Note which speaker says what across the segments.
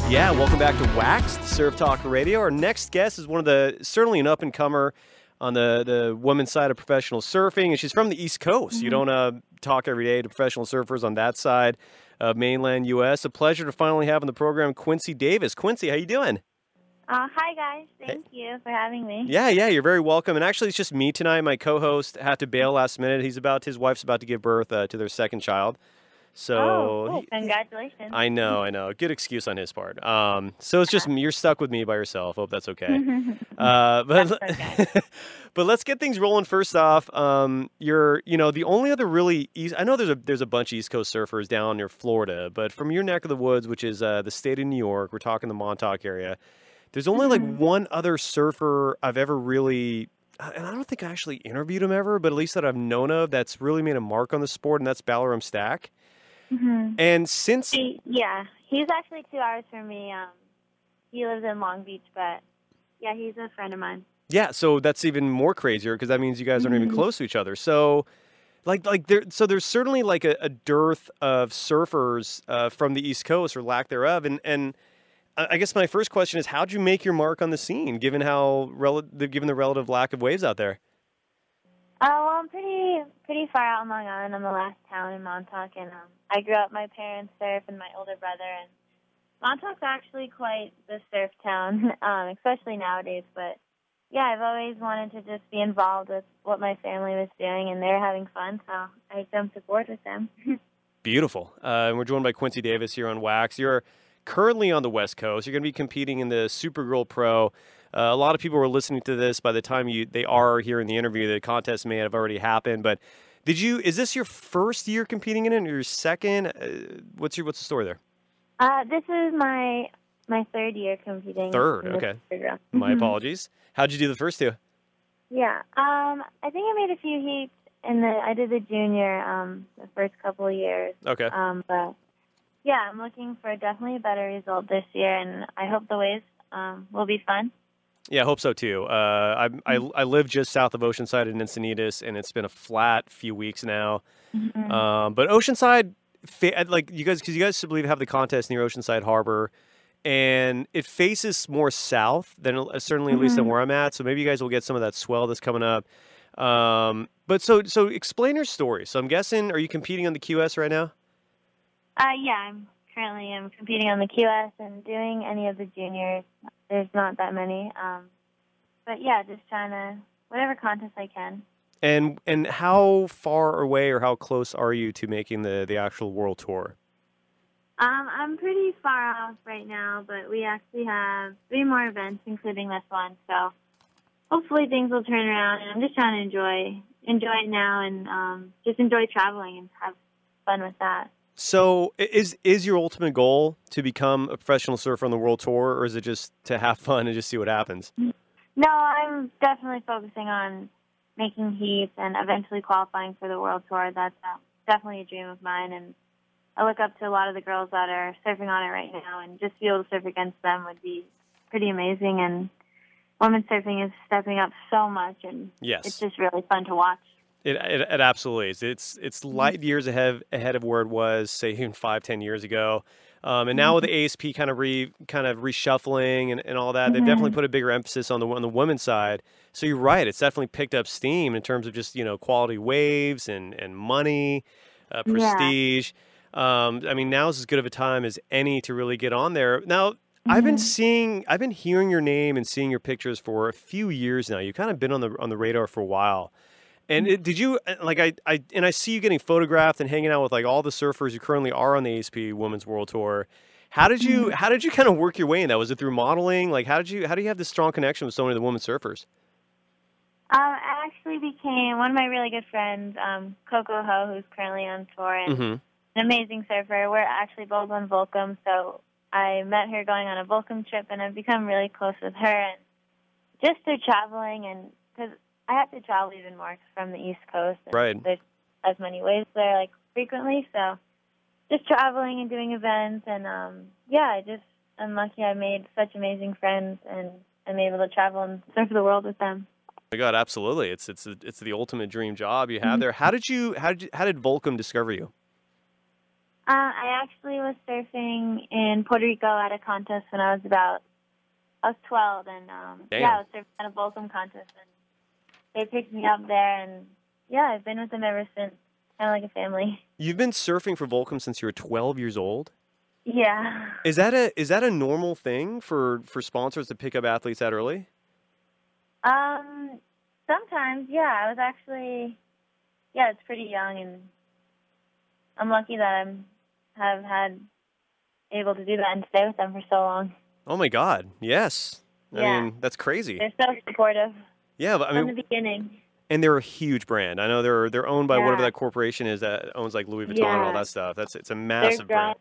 Speaker 1: Yeah, welcome back to WaXed, Surf Talk Radio. Our next guest is certainly an up-and-comer on the women's side of professional surfing, and she's from the East Coast. You don't talk every day to professional surfers on that side of mainland U.S. A pleasure to finally have on the program Quincy Davis. Quincy, how you doing?
Speaker 2: Hi, guys. Thank you for having me.
Speaker 1: Yeah, you're very welcome. And actually, it's just me tonight. My co-host had to bail last minute. His wife's about to give birth to their second child. So,
Speaker 2: cool. Congratulations.
Speaker 1: I know. Good excuse on his part. So it's just you're stuck with me by yourself. Hope that's okay.
Speaker 2: That's okay.
Speaker 1: But let's get things rolling. First off, you're the only other really I know there's a bunch of East Coast surfers down near Florida, but from your neck of the woods, which is the state of New York, we're talking the Montauk area. There's only like one other surfer I've ever really, and I don't think I actually interviewed him ever, but at least that I've known of that's really made a mark on the sport, and that's Balaram Stack. And since
Speaker 2: he's actually 2 hours from me. He lives in Long Beach, but yeah, he's a friend of mine.
Speaker 1: Yeah, so that's even more crazier because that means you guys aren't even close to each other. So, there's certainly like a dearth of surfers from the East Coast or lack thereof, and I guess my first question is, how'd you make your mark on the scene, given the relative lack of waves out there?
Speaker 2: Well, I'm pretty far out in Long Island. I'm the last town in Montauk, and I grew up. My parents surf, and my older brother. And Montauk's actually quite the surf town, especially nowadays. But yeah, I've always wanted to just be involved with what my family was doing, and they're having fun, so I jumped aboard with them.
Speaker 1: Beautiful. And we're joined by Quincy Davis here on WaXed. You're currently on the West Coast. You're going to be competing in the Supergirl Pro. A lot of people were listening to this by the time they are here in the interview. The contest may have already happened, but is this your first year competing in it, or your second? What's the story there?
Speaker 2: This is my third year competing.
Speaker 1: Third, okay. My apologies. How'd you do the first two?
Speaker 2: Yeah, I think I made a few heats, and I did the junior the first couple of years.
Speaker 1: Okay.
Speaker 2: But yeah, I'm looking for definitely a better result this year, and I hope the waves will be fun.
Speaker 1: Yeah, I hope so too. I live just south of Oceanside in Encinitas, and it's been a flat few weeks now. But Oceanside, like because you guys believe have the contest near Oceanside Harbor, and it faces more south than certainly at least than where I'm at. So maybe you guys will get some of that swell that's coming up. But so explain your story. So I'm guessing, are you competing on the QS right now?
Speaker 2: Yeah, I'm competing on the QS and doing any of the juniors. There's not that many. But yeah, just trying to, whatever contest I can.
Speaker 1: And how far away or how close are you to making the actual world tour?
Speaker 2: I'm pretty far off right now, but we actually have 3 more events, including this one. So hopefully things will turn around, and I'm just trying to enjoy it now and just enjoy traveling and have fun with that. So
Speaker 1: is your ultimate goal to become a professional surfer on the world tour, or is it just to have fun and just see what happens?
Speaker 2: No, I'm definitely focusing on making heats and eventually qualifying for the world tour. That's definitely a dream of mine, and I look up to a lot of the girls that are surfing on it right now, and just be able to surf against them would be pretty amazing. And women's surfing is stepping up so much, and it's just really fun to watch.
Speaker 1: It absolutely is. It's light years ahead of where it was, say, even 5-10 years ago. And now with the ASP kind of reshuffling and all that, they've definitely put a bigger emphasis on the women's side. So you're right; it's definitely picked up steam in terms of just quality waves and money, prestige. I mean, now is as good of a time as any to really get on there. Now, I've been hearing your name and seeing your pictures for a few years now. You've kind of been on the radar for a while. And did you I see you getting photographed and hanging out with like all the surfers who currently are on the ASP Women's World Tour. How did you kind of work your way in that? Was it through modeling? Like how do you have this strong connection with so many of the women surfers?
Speaker 2: I actually became one of my really good friends, Coco Ho, who's currently on tour and an amazing surfer. We're actually both on Volcom, so I met her going on a Volcom trip, and I've become really close with her. And just through traveling, and because I have to travel even more from the East Coast. And there's as many waves there, like, frequently. So just traveling and doing events. And, I'm lucky I made such amazing friends, and I'm able to travel and surf the world with them.
Speaker 1: Oh my God, absolutely. It's the ultimate dream job you have there. How did Volcom discover you?
Speaker 2: I actually was surfing in Puerto Rico at a contest when I was 12, and I was surfing at a Volcom contest, and they picked me up there, and yeah, I've been with them ever since, kind of like a family.
Speaker 1: You've been surfing for Volcom since you were 12 years old?
Speaker 2: Yeah.
Speaker 1: Is that a normal thing for sponsors to pick up athletes that early?
Speaker 2: Sometimes, yeah. I was actually, it's pretty young, and I'm lucky that have had able to do that and stay with them for so long.
Speaker 1: Oh my God, yes.
Speaker 2: Yeah.
Speaker 1: I mean, that's crazy.
Speaker 2: They're so supportive.
Speaker 1: Yeah, but,
Speaker 2: from the beginning.
Speaker 1: And they're a huge brand. I know they're owned by whatever that corporation is that owns like Louis Vuitton and all that stuff. It's a massive brand.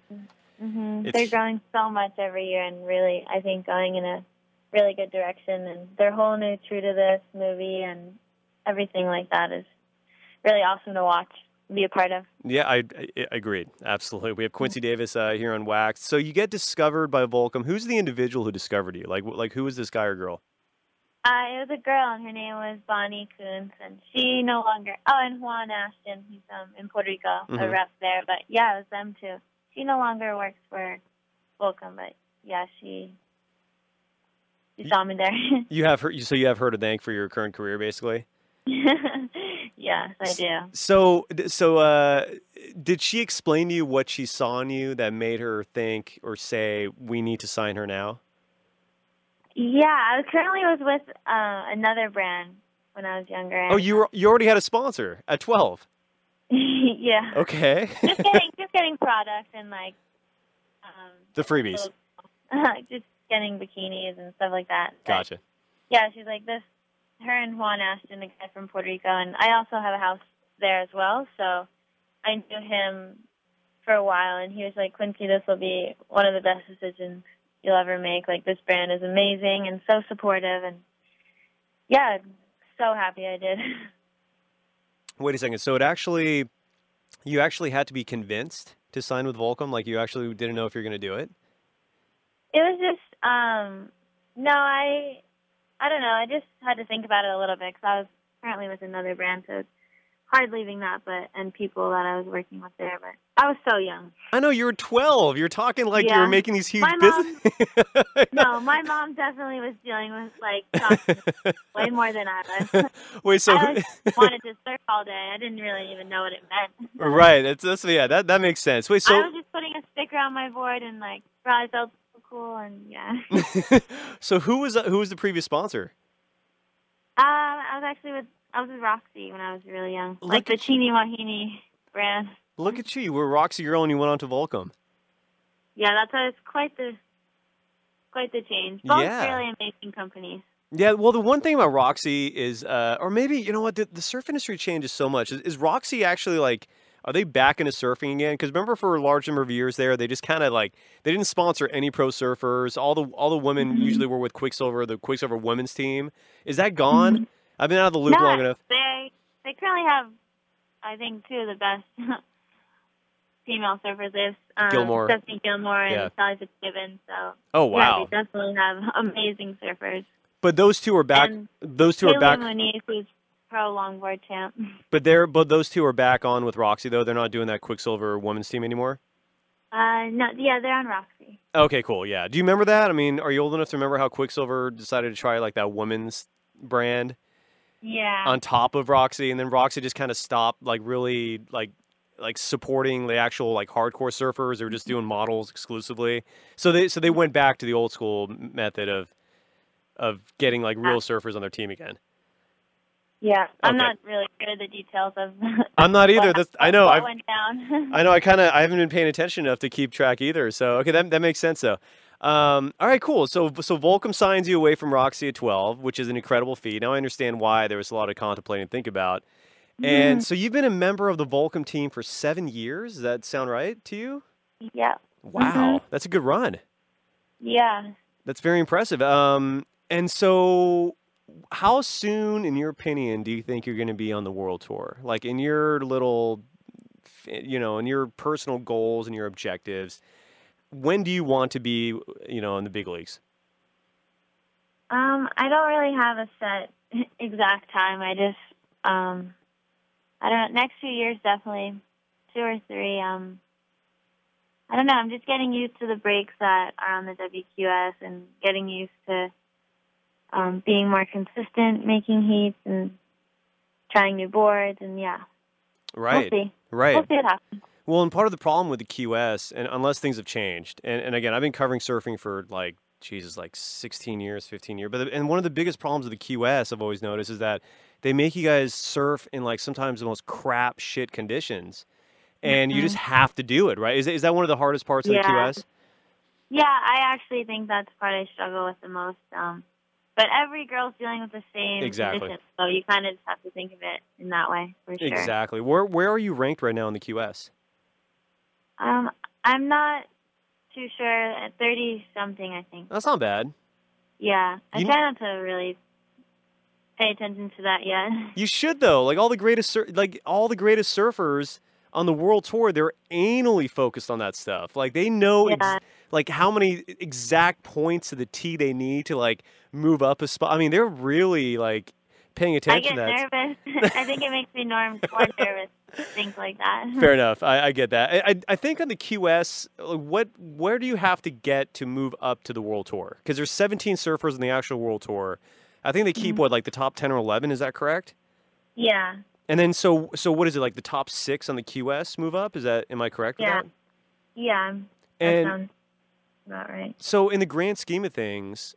Speaker 2: They're growing so much every year, and really, I think going in a really good direction. And their whole new True to This movie and everything like that is really awesome to watch, be a part of.
Speaker 1: Yeah, I agreed. Absolutely. We have Quincy Davis here on WaXed. So you get discovered by Volcom. Who's the individual who discovered you? Like who is this guy or girl?
Speaker 2: It was a girl, and her name was Bonnie Coons, and she no longer. Oh, and Juan Ashton, he's in Puerto Rico, a rep there. But yeah, it was them too. She no longer works for Volcom, but yeah, she saw me there.
Speaker 1: You have her, so you have her to thank for your current career, basically.
Speaker 2: Yes, I do.
Speaker 1: So, did she explain to you what she saw in you that made her think or say, "We need to sign her now"?
Speaker 2: Yeah, I currently was with another brand when I was younger.
Speaker 1: Oh, you already had a sponsor at 12.
Speaker 2: Yeah.
Speaker 1: Okay.
Speaker 2: just getting products and like
Speaker 1: the freebies.
Speaker 2: Just getting bikinis and stuff like that.
Speaker 1: Gotcha.
Speaker 2: Yeah, she's like this. Her and Juan Ashton, a guy from Puerto Rico, and I also have a house there as well. So I knew him for a while, and he was like, "Quincy, this will be one of the best decisions you'll ever make. Like, this brand is amazing and so supportive." And yeah, so happy I did.
Speaker 1: Wait a second. So you actually had to be convinced to sign with Volcom? Like, you actually didn't know if you're going to do it?
Speaker 2: It was just, no, I don't know. I just had to think about it a little bit because I was currently with another brand, so it's hard leaving that, and people that I was working with there, but I was so young.
Speaker 1: I know, you were 12. You're talking like you were making these huge business.
Speaker 2: No, my mom definitely was dealing with, like, talking way more than I was.
Speaker 1: Wait, so...
Speaker 2: I wanted to surf all day. I didn't really even know what it meant.
Speaker 1: Right. That makes sense. Wait, so...
Speaker 2: I was just putting a sticker on my board and, like, probably felt so cool, and yeah.
Speaker 1: So who was the previous sponsor?
Speaker 2: I was with Roxy when I was really young. Like the Teeny Wahini brand.
Speaker 1: Look at you. You were a Roxy girl and you went on to Volcom.
Speaker 2: Yeah, it's quite the change. Both really amazing companies.
Speaker 1: Yeah, well, the one thing about Roxy is, or maybe, you know what, the surf industry changes so much. Is Roxy actually, like, are they back into surfing again? Because remember, for a large number of years there, they just kind of, like, they didn't sponsor any pro surfers. All the women usually were with Quicksilver, the Quicksilver women's team. Is that gone? I've been out of the loop long enough.
Speaker 2: They currently have, I think, two of the best female surfers. There's Stephanie Gilmore and Sally Fitzgibbon. So,
Speaker 1: oh, wow.
Speaker 2: Yeah, they definitely have amazing surfers.
Speaker 1: But those two are back.
Speaker 2: And
Speaker 1: those two are back.
Speaker 2: Moniz, who's pro longboard champ.
Speaker 1: But those two are back on with Roxy, though. They're not doing that Quicksilver women's team anymore.
Speaker 2: No, yeah, they're on Roxy.
Speaker 1: Okay, cool. Yeah. Do you remember that? I mean, are you old enough to remember how Quicksilver decided to try like that women's brand?
Speaker 2: Yeah.
Speaker 1: On top of Roxy, and then Roxy just kind of stopped, like, really like supporting the actual, like, hardcore surfers. They were just doing models exclusively. So they went back to the old school method of getting, like, real surfers on their team again.
Speaker 2: Yeah, I'm not really good at the details of.
Speaker 1: I'm not either. I know.
Speaker 2: What went down.
Speaker 1: I know. I haven't been paying attention enough to keep track either. So okay, that makes sense though. All right, cool. So Volcom signs you away from Roxy at 12, which is an incredible feat. Now I understand why there was a lot of contemplating to think about. And so you've been a member of the Volcom team for 7 years. Does that sound right to you?
Speaker 2: Yeah.
Speaker 1: Wow, that's a good run.
Speaker 2: Yeah.
Speaker 1: That's very impressive. And so how soon, in your opinion, do you think you're going to be on the world tour? Like, in your little, in your personal goals and your objectives, when do you want to be, in the big leagues?
Speaker 2: I don't really have a set exact time. I just, I don't know, next few years, definitely 2 or 3. I don't know. I'm just getting used to the breaks that are on the WQS and getting used to being more consistent, making heats and trying new boards, and yeah.
Speaker 1: Right.
Speaker 2: We'll see.
Speaker 1: Right.
Speaker 2: We'll see what happens.
Speaker 1: Well, and part of the problem with the QS, and unless things have changed, and again, I've been covering surfing for like, Jesus, like 16 years, 15 years. And one of the biggest problems with the QS I've always noticed is that they make you guys surf in like sometimes the most crap shit conditions, and you just have to do it, right? Is that one of the hardest parts of the QS?
Speaker 2: Yeah, I actually think that's the part I struggle with the most. But every girl's dealing with the same conditions, so you kind of just have to think of it in that way, for sure.
Speaker 1: Exactly. Where are you ranked right now in the QS?
Speaker 2: I'm not too sure. At 30-something, I think.
Speaker 1: That's not bad.
Speaker 2: Yeah, I try not to really pay attention to that yet.
Speaker 1: You should though. Like all the greatest surfers on the world tour, they're anally focused on that stuff. Like they know like how many exact points to the tee they need to like move up a spot. I mean, they're really like paying attention to that.
Speaker 2: I get nervous. I think it makes me more nervous. Things like that.
Speaker 1: Fair enough. I get that. I think on the QS, where do you have to get to move up to the World Tour? Because there's 17 surfers on the actual World Tour. I think they keep like the top 10 or 11. Is that correct?
Speaker 2: Yeah.
Speaker 1: And then so what is it, like the top 6 on the QS move up? Am I correct with that?
Speaker 2: Yeah. That sounds about right.
Speaker 1: So in the grand scheme of things,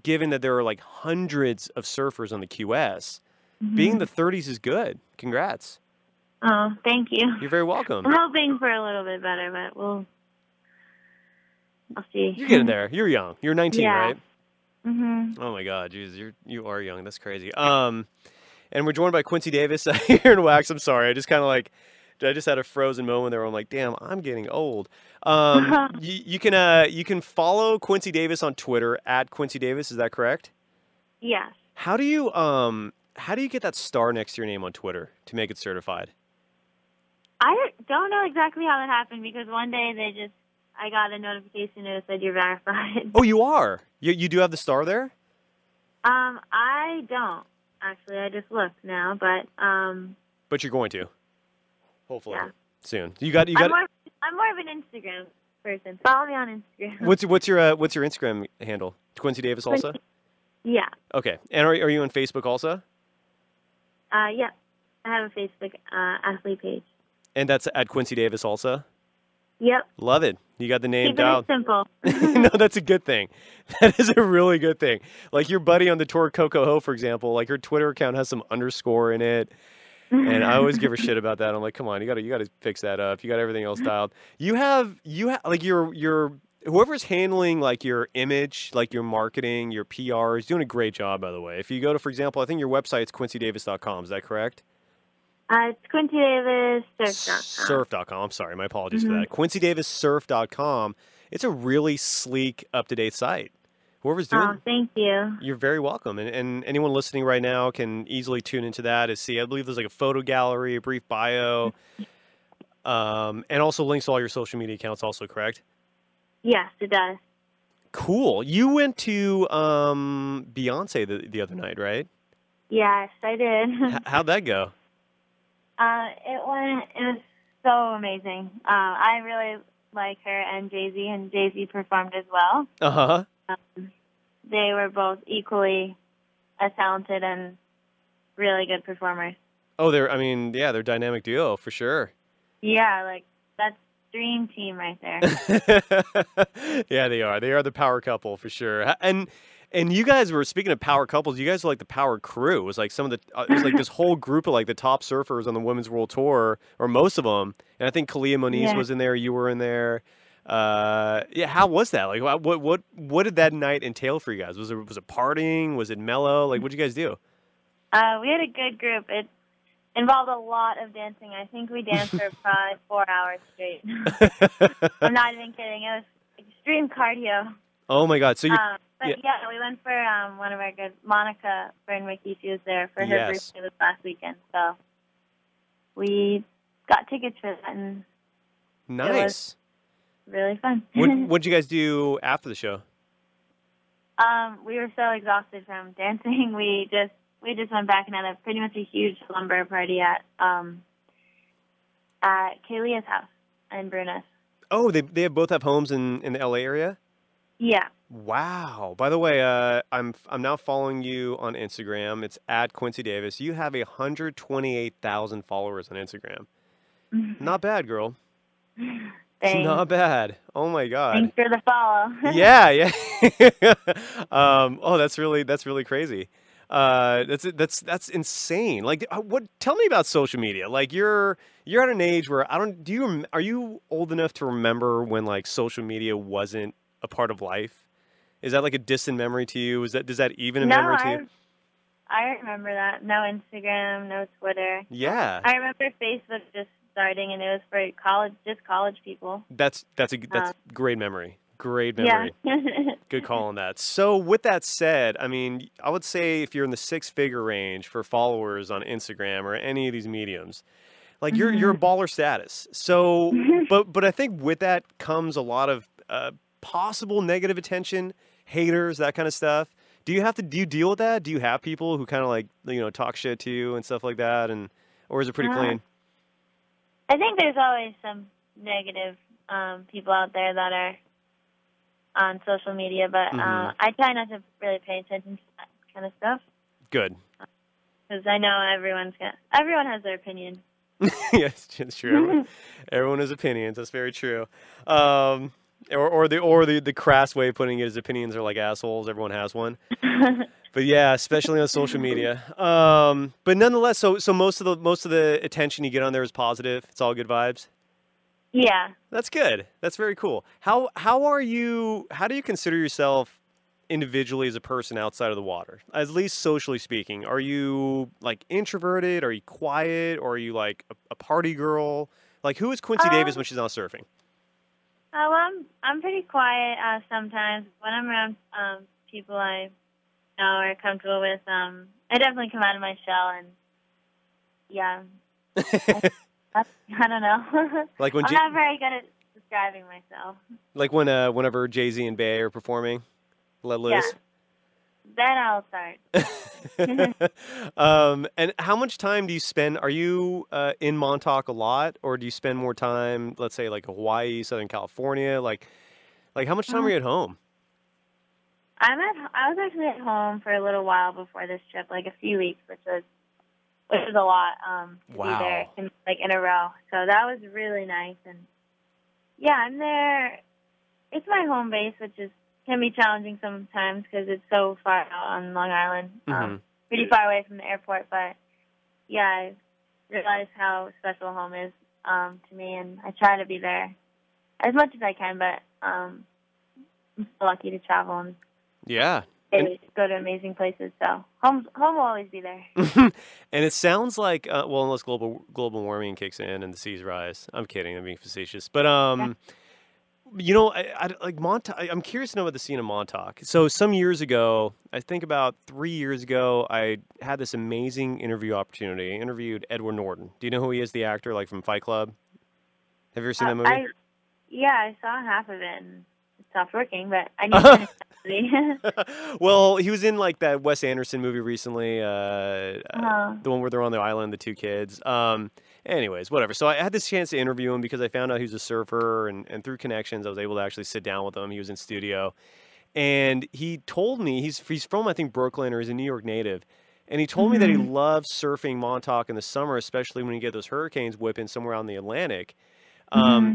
Speaker 1: given that there are like hundreds of surfers on the QS, being in the 30s is good. Congrats.
Speaker 2: Oh, thank you.
Speaker 1: You're very welcome.
Speaker 2: I'm hoping for a little bit better, but I'll see.
Speaker 1: You're getting there. You're young. You're 19, right?
Speaker 2: Mm-hmm.
Speaker 1: Oh my God, Jesus, you are young. That's crazy. And we're joined by Quincy Davis here in WaXed. I'm sorry, I just had a frozen moment there. Where I'm like, damn, I'm getting old. You can follow Quincy Davis on Twitter at Quincy Davis. Is that correct?
Speaker 2: Yes.
Speaker 1: How do you get that star next to your name on Twitter to make it certified?
Speaker 2: I don't know exactly how that happened because one day I got a notification and it said you're verified.
Speaker 1: Oh, you are? You do have the star there?
Speaker 2: I don't actually. I just looked now, but
Speaker 1: But you're going to, hopefully, soon.
Speaker 2: I'm more of an Instagram person. Follow me on Instagram.
Speaker 1: What's your Instagram handle? Quincy Davis also?
Speaker 2: Yeah.
Speaker 1: Okay. And are you on Facebook also?
Speaker 2: Yeah. I have a Facebook athlete page.
Speaker 1: And that's at Quincy Davis also?
Speaker 2: Yep.
Speaker 1: Love it. You got the name down.
Speaker 2: Keep it simple.
Speaker 1: No, that's a good thing. That is a really good thing. Like your buddy on the tour, Coco Ho, for example, like her Twitter account has some underscore in it. And I always give her shit about that. I'm like, come on, you gotta fix that up. You got everything else dialed. You have like your whoever's handling like your image, like your marketing, your PR is doing a great job, by the way. If you go to, for example, I think your website's quincydavis.com. Is that correct?
Speaker 2: It's QuincyDavisSurf.com.
Speaker 1: Surf.com. I'm sorry. My apologies for that. QuincyDavisSurf.com. It's a really sleek, up-to-date site. Whoever's doing
Speaker 2: Oh, thank you.
Speaker 1: You're very welcome. And anyone listening right now can easily tune into that to see. I believe there's like a photo gallery, a brief bio, and also links to all your social media accounts also, correct?
Speaker 2: Yes, it does.
Speaker 1: Cool. You went to Beyonce the other night, right?
Speaker 2: Yes, I did.
Speaker 1: How'd that go?
Speaker 2: It was so amazing. I really like her and Jay-Z performed as well.
Speaker 1: Uh-huh.
Speaker 2: They were both equally as talented and really good performers.
Speaker 1: Oh, they're a dynamic duo for sure.
Speaker 2: Yeah, like that's dream team right there.
Speaker 1: Yeah, they are. They are the power couple for sure. And you guys were, speaking of power couples, you guys were like the power crew. It was like it was like this whole group of like the top surfers on the Women's World Tour, or most of them. And I think Kalia Moniz was in there. You were in there. How was that? Like, what did that night entail for you guys? Was it partying? Was it mellow? Like, what'd you guys do?
Speaker 2: We had a good group. It involved a lot of dancing. I think we danced for probably 4 hours straight. I'm not even kidding. It was extreme cardio.
Speaker 1: Oh my God! So you.
Speaker 2: We went for one of our good, Monica Burnwicky. She was there for her birthday this last weekend, so we got tickets for that, and
Speaker 1: nice.
Speaker 2: It was really fun.
Speaker 1: What'd you guys do after the show?
Speaker 2: We were so exhausted from dancing. We just went back and had pretty much a huge slumber party at Kaylee's house in Brunas.
Speaker 1: Oh, they both have homes in the LA area?
Speaker 2: Yeah.
Speaker 1: Wow. By the way, I'm now following you on Instagram. It's at Quincy Davis. You have 128,000 followers on Instagram. Not bad, girl. It's
Speaker 2: Thanks.
Speaker 1: not bad. Oh my God.
Speaker 2: Thanks for the follow.
Speaker 1: Yeah, yeah. Oh, that's really crazy. That's insane. Like, what? Tell me about social media. Like, you're at an age where I don't. Are you old enough to remember when like social media wasn't a part of life? Is that like a distant memory to you? Does that even a
Speaker 2: No,
Speaker 1: memory to you?
Speaker 2: I remember that. No Instagram, no Twitter.
Speaker 1: Yeah.
Speaker 2: I remember Facebook just starting, and it was for college people.
Speaker 1: That's great memory. Great
Speaker 2: Yeah.
Speaker 1: memory. Good call on that. So with that said, I mean, I would say if you're in the six-figure range for followers on Instagram or any of these mediums, like you're a baller status. So, but I think with that comes a lot of possible negative attention, haters, that kind of stuff. Do you deal with that? Do you have people who kind of like, talk shit to you and stuff like that, or is it pretty clean?
Speaker 2: I think there's always some negative people out there that are on social media, but I try not to really pay attention to that kind of stuff.
Speaker 1: Good.
Speaker 2: Because I know everyone has their opinion.
Speaker 1: Yes, it's true. Everyone has opinions. That's very true. Or the crass way of putting it is opinions are like assholes. Everyone has one. But yeah, especially on social media. But nonetheless, so most of the attention you get on there is positive. It's all good vibes.
Speaker 2: Yeah.
Speaker 1: That's good. That's very cool. How do you consider yourself individually as a person outside of the water? At least socially speaking. Are you like introverted? Are you quiet? Or are you like a party girl? Like, who is Quincy Davis when she's not surfing?
Speaker 2: I'm pretty quiet sometimes. When I'm around people I know are comfortable with, I definitely come out of my shell, and yeah. I don't know.
Speaker 1: Like when
Speaker 2: I'm not very good at describing myself.
Speaker 1: Like whenever Jay-Z and Bey are performing, let loose.
Speaker 2: Yeah. Then I'll start.
Speaker 1: And how much time do you spend? Are you in Montauk a lot, or do you spend more time, let's say, like Hawaii, Southern California? Like how much time are you at home?
Speaker 2: I was actually at home for a little while before this trip, like a few weeks, which was a lot to be there in a row. So that was really nice. And yeah, I'm there. It's my home base, which can be challenging sometimes because it's so far out on Long Island, pretty far away from the airport. But yeah, I realize how special home is to me, and I try to be there as much as I can. But I'm so lucky to travel and go to amazing places. So home will always be there.
Speaker 1: And it sounds like unless global warming kicks in and the seas rise. I'm kidding. I'm being facetious. But I like Montauk. I'm curious to know about the scene in Montauk. So some years ago, I think about 3 years ago, I had this amazing interview opportunity. I interviewed Edward Norton. Do you know who he is? The actor, like from Fight Club. Have you ever seen that movie?
Speaker 2: I saw half of it. And it stopped working, but I need to finish that movie.
Speaker 1: Well, he was in like that Wes Anderson movie recently, the one where they're on the island, the two kids. Anyways, whatever. So I had this chance to interview him because I found out he was a surfer, and through connections, I was able to actually sit down with him. He was in studio, and he told me he's from, I think, Brooklyn, or he's a New York native, and he told me that he loves surfing Montauk in the summer, especially when you get those hurricanes whipping somewhere out in the Atlantic.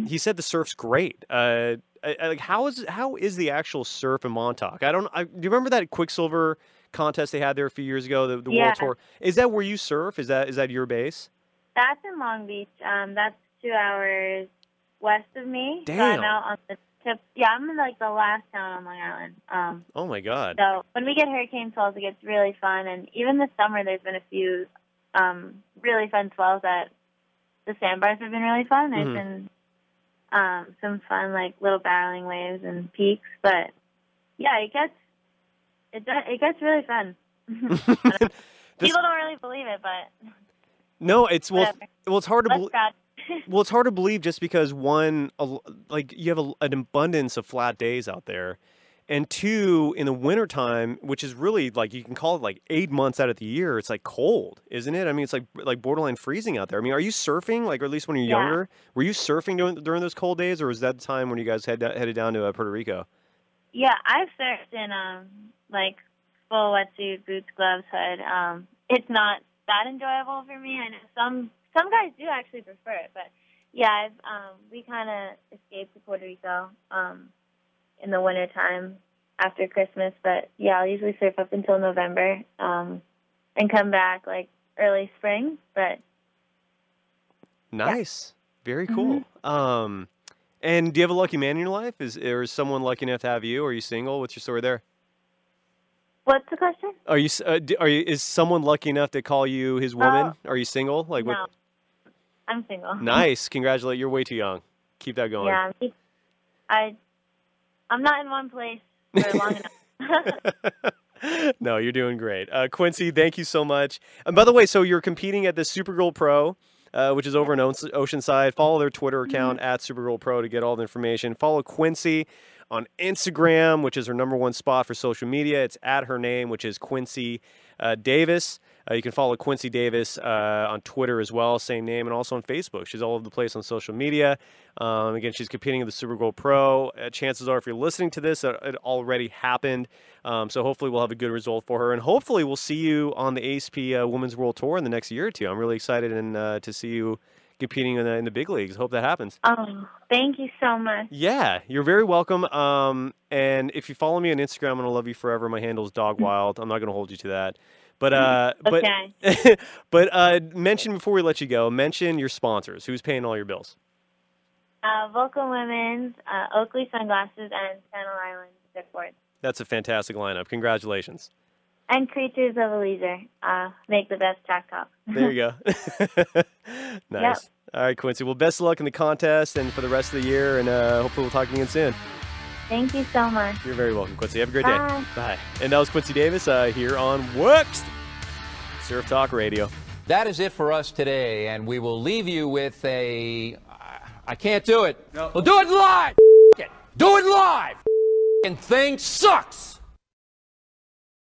Speaker 1: He said the surf's great. Like how is the actual surf in Montauk? Do you remember that Quicksilver contest they had there a few years ago, the World Tour? Is that where you surf? Is that your base?
Speaker 2: That's in Long Beach. That's 2 hours west of me.
Speaker 1: Damn.
Speaker 2: So I'm out on the tip. Yeah, I'm in like the last town on Long Island.
Speaker 1: Oh my God.
Speaker 2: So when we get hurricane swells, it gets really fun. And even this summer, there's been a few really fun swells that the sandbars have been really fun. There's been some fun like little barreling waves and peaks. But yeah, it gets really fun. People don't really believe it, but.
Speaker 1: No, it's hard to believe. Well, it's hard to believe just because like you have an abundance of flat days out there, And two, in the wintertime, which is really like, you can call it like 8 months out of the year, it's like cold, isn't it? I mean, it's like borderline freezing out there. I mean, are you surfing, like, or at least when you're younger? Were you surfing during those cold days, or was that the time when you guys headed down to Puerto Rico?
Speaker 2: Yeah, I've surfed in like full wetsuit, boots, gloves, hood. It's not that enjoyable for me. I know some guys do actually prefer it, but yeah, we kind of escaped to Puerto Rico in the wintertime after Christmas. But yeah, I'll usually surf up until November and come back like early spring. But
Speaker 1: nice, very cool. And do you have a lucky man in your life? Is someone lucky enough to have you? Or are you single? What's your story there?
Speaker 2: What's the question?
Speaker 1: Is someone lucky enough to call you his woman? Are you single? Like,
Speaker 2: no, I'm single.
Speaker 1: Nice, congratulations. You're way too young. Keep that going.
Speaker 2: Yeah, I'm not in one place for long enough.
Speaker 1: No, you're doing great. Quincy, thank you so much. And by the way, so you're competing at the Supergirl Pro, which is over in Oceanside. Follow their Twitter account at Supergirl Pro to get all the information. Follow Quincy on Instagram, which is her #1 spot for social media. It's at her name, which is Quincy Davis. You can follow Quincy Davis on Twitter as well, same name, and also on Facebook. She's all over the place on social media. Again, she's competing in the Supergirl Pro. Chances are, if you're listening to this, it already happened. So hopefully we'll have a good result for her. And hopefully we'll see you on the ASP Women's World Tour in the next year or two. I'm really excited to see you competing in the big leagues. Hope that happens.
Speaker 2: Oh, thank you so much.
Speaker 1: Yeah, you're very welcome. And if you follow me on Instagram, I'm going to love you forever. My handle is DogWild. I'm not going to hold you to that. But
Speaker 2: okay.
Speaker 1: but mention before we let you go, mention your sponsors. Who's paying all your bills?
Speaker 2: Volcom Women's, Oakley Sunglasses, and Channel Island Surfboards.
Speaker 1: That's a fantastic lineup. Congratulations.
Speaker 2: And Creatures of Elysium make the best track top.
Speaker 1: There you go. Nice.
Speaker 2: Yep.
Speaker 1: All right, Quincy. Well, best of luck in the contest and for the rest of the year, and hopefully we'll talk again soon.
Speaker 2: Thank you so much.
Speaker 1: You're very welcome, Quincy. Have a great
Speaker 2: Bye.
Speaker 1: day. Bye. And that was Quincy Davis here on WaXed Surf Talk Radio.
Speaker 3: That is it for us today, and we will leave you with a... I can't do it. No. We'll do it live. Do it live. And thing sucks.